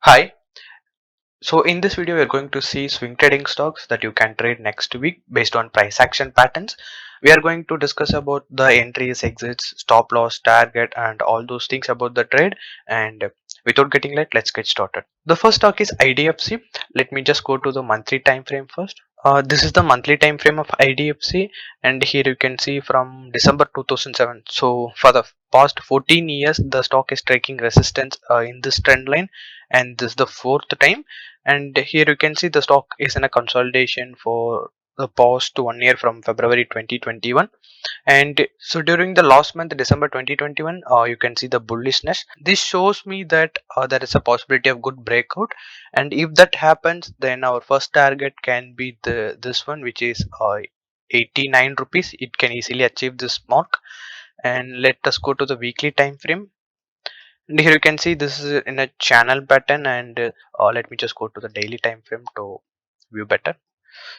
Hi. So in this video, we are going to see swing trading stocks that you can trade next week based on price action patterns. We are going to discuss about the entries, exits, stop loss, target, and all those things about the trade. And without getting late, let's get started. The first stock is IDFC. Let me just go to the monthly time frame first. This is the monthly time frame of IDFC, and here you can see from December 2007. So for the past 14 years, the stock is taking resistance in this trend line, and this is the fourth time. And here you can see the stock is in a consolidation for the past 1 year from February 2021. And so during the last month, December 2021, you can see the bullishness. This shows me that there is a possibility of good breakout, and if that happens, then our first target can be this one, which is 89 rupees. It can easily achieve this mark. And let us go to the weekly time frame. And here you can see this is in a channel pattern, and let me just go to the daily time frame to view better.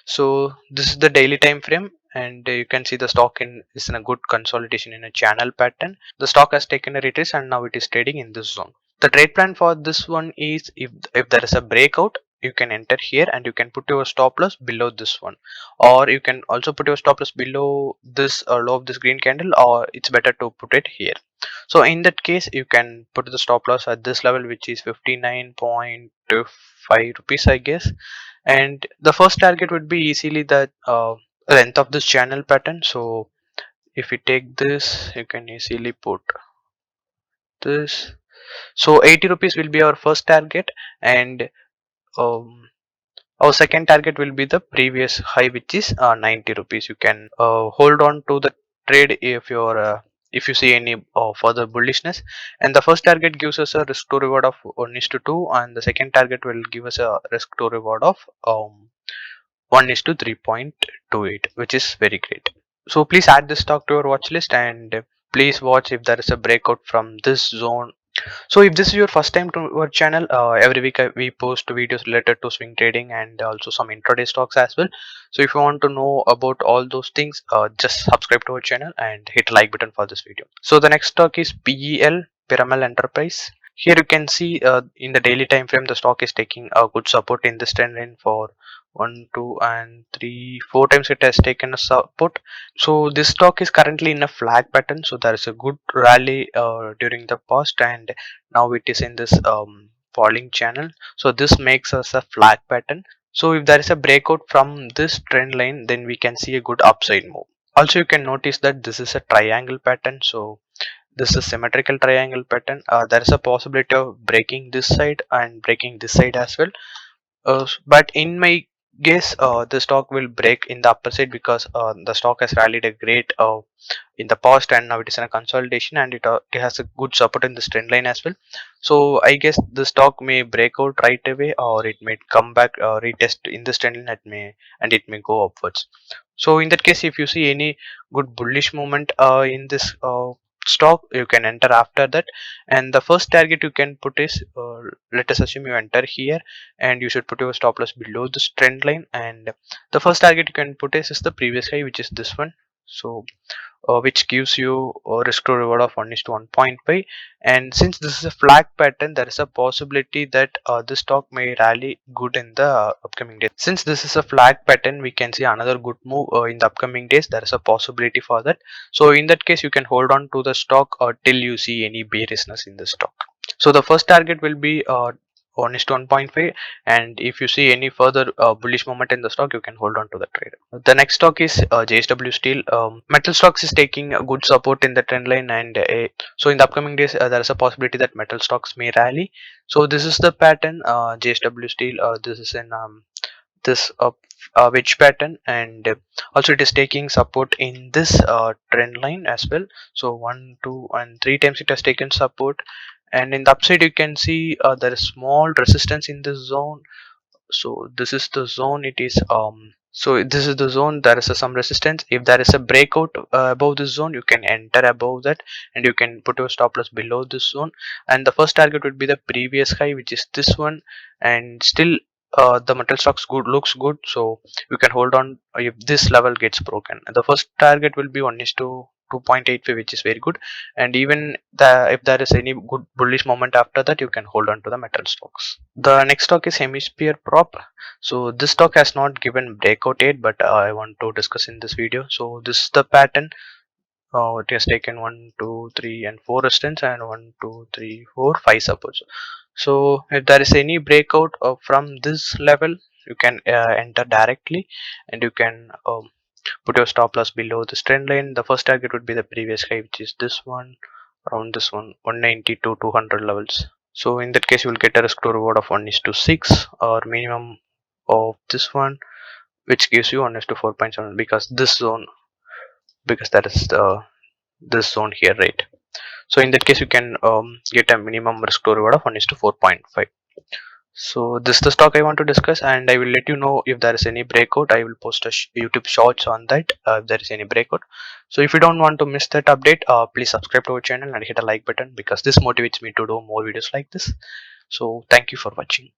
So this is the daily time frame, and you can see the stock is in a good consolidation in a channel pattern. The stock has taken a retrace, and now it is trading in this zone. The trade plan for this one is, if there is a breakout, you can enter here and you can put your stop loss below this one, or you can also put your stop loss below this low of this green candle, or it's better to put it here. So in that case, you can put the stop loss at this level, which is 59.5 rupees, I guess. And the first target would be easily the length of this channel pattern. So if you take this, you can easily put this. So 80 rupees will be our first target, and um, our second target will be the previous high, which is 90 rupees. You can hold on to the trade if you see any further bullishness. And the first target gives us a risk to reward of 1 is to 2, and the second target will give us a risk to reward of 1 is to 3.28, which is very great. So please add this stock to your watch list, and please watch if there is a breakout from this zone. So if this is your first time to our channel, every week we post videos related to swing trading and also some intraday stocks as well. So if you want to know about all those things, just subscribe to our channel and hit like button for this video. So the next stock is PEL, Piramal Enterprise. Here you can see in the daily time frame, the stock is taking a good support in this trend line for 1, 2, and 3, 4 times it has taken a support. So this stock is currently in a flag pattern, so there is a good rally during the past, and now it is in this falling channel. So this makes us a flag pattern. So if there is a breakout from this trend line, then we can see a good upside move. Also you can notice that this is a triangle pattern. So this is symmetrical triangle pattern. There is a possibility of breaking this side and breaking this side as well. But in my guess, the stock will break in the upper side, because the stock has rallied a great in the past, and now it is in a consolidation, and it has a good support in this trend line as well. So I guess the stock may break out right away, or it may come back, retest in this trend line, and it may go upwards. So in that case, if you see any good bullish movement in this stock, you can enter after that. And the first target you can put is, let us assume you enter here, and you should put your stop loss below this trend line. And the first target you can put is the previous high, which is this one. So which gives you a risk to reward of 1 is to 1.5. And since this is a flag pattern, there is a possibility that this stock may rally good in the upcoming days. Since this is a flag pattern, we can see another good move in the upcoming days. There is a possibility for that. So in that case, you can hold on to the stock till you see any bearishness in the stock. So the first target will be 1 is to 1.5, and if you see any further bullish moment in the stock, you can hold on to the trade. The next stock is JSW Steel. Metal stocks is taking a good support in the trend line, and so in the upcoming days, there is a possibility that metal stocks may rally. So this is the pattern, JSW Steel. This is in this wedge pattern, and also it is taking support in this trend line as well. So 1, 2, and 3 times it has taken support, and in the upside you can see there is small resistance in this zone. So this is the zone. It is so this is the zone. There is some resistance. If there is a breakout above this zone, you can enter above that, and you can put your stop loss below this zone. And the first target would be the previous high, which is this one. And still the metal stocks looks good, so you can hold on if this level gets broken. And the first target will be 1 is to 2.85, which is very good. And even if there is any good bullish moment after that, you can hold on to the metal stocks. The next stock is Hemisphere Prop. So this stock has not given breakout yet, but I want to discuss in this video. So this is the pattern. It has taken 1, 2, 3, and 4 resistance, and 1, 2, 3, 4, 5 supports. So if there is any breakout from this level, you can enter directly, and you can put your stop loss below this trend line. The first target would be the previous high, which is this one, around this one, 190 to 200 levels. So in that case, you will get a risk to reward of 1:6, or minimum of this one, which gives you 1:4.7, because this zone, because that is this zone here, right? So in that case, you can get a minimum risk to reward of 1:4.5. So this is the stock I want to discuss, and I will let you know if there is any breakout. I will post a YouTube shorts on that if there is any breakout. So if you don't want to miss that update, please subscribe to our channel and hit a like button, because this motivates me to do more videos like this. So thank you for watching.